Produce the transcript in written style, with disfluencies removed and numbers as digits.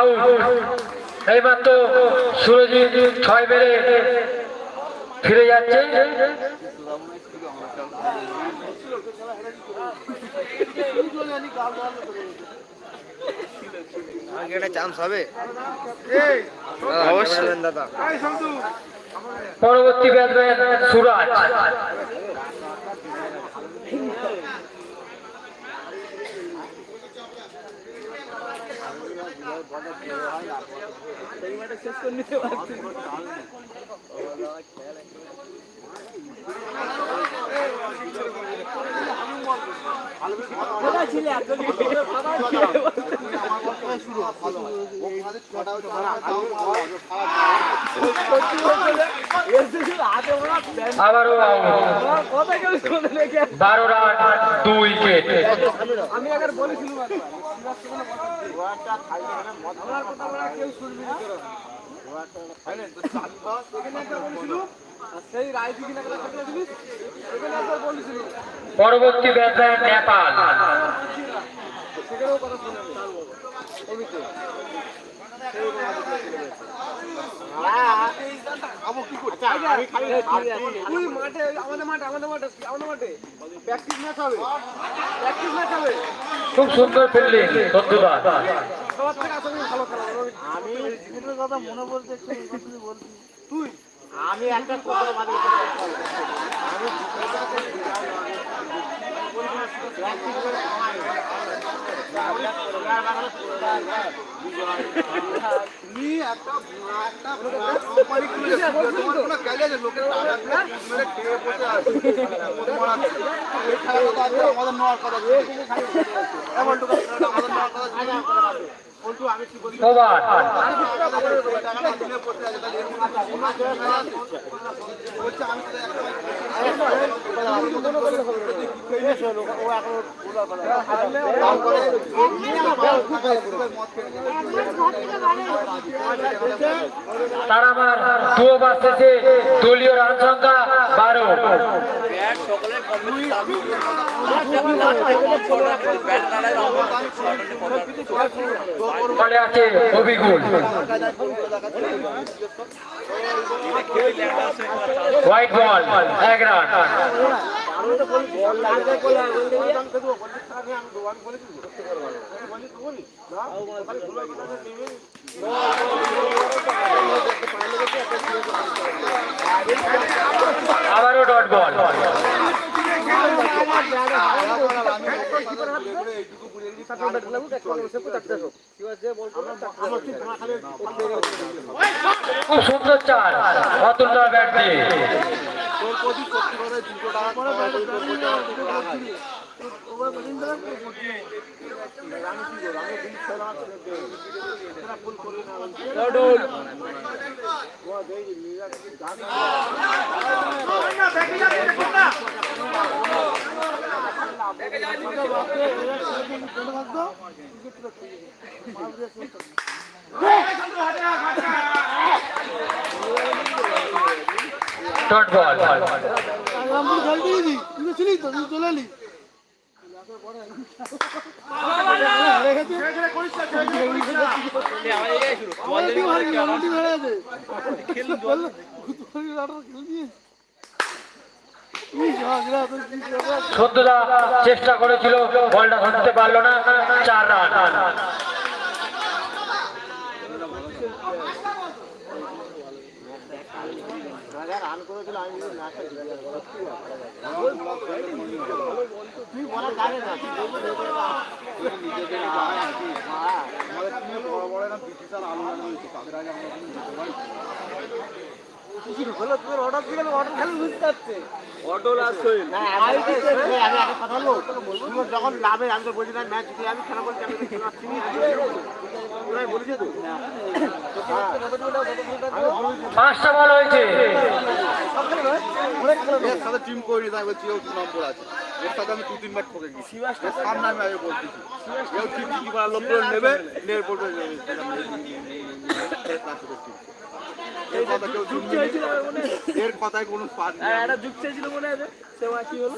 Out. এইমাত্র সুরজিৎ 6 মেরে ফিরে যাচ্ছে। চান্স হবে পরবর্তী ব্যাটসম্যান সুরাজ। আবারও 12 রান 2 উইকেট। আমি আগে বলেছিলাম পরবর্তী ব্যাটসম্যান নেপাল। খুব সুন্দর ফিল্ডিং সত্যদা। আমি কথা মনে বলতে তুই আমি একটা কথা বাদে তার আমার 2 ওভার শেষে দলীয় রান সংখ্যা 12। ফলে আছে অবিগুল। White ball 1 run. আবারও ডট বল। খুব সুন্দর চার অতুলদার ব্যাট দিয়ে। Dot ball. সত্যদা চেষ্টা করেছিল, বলটা ধরতে পারলো না। 4 রান। রান করেছিল আমি তুই বলা যাবে না যখন লাভে আমি তো বলছি না ম্যাচ জিতে আমি খেলা বলছি আমি বলেছি তো 5টা বল হয়েছে। টিম করে নিতে হবে, কেউ নম্বর আছে এর সাথে আমি 2-3 ম্যাচ ঠকে গেছি। সামনে আমি আগে বলতেছি কেউ ঠিক কি লোক নেবে নেবে বলবে এর কথায় কোনো একটা যুগ চেয়েছিল মনে আছে, সে কি হলো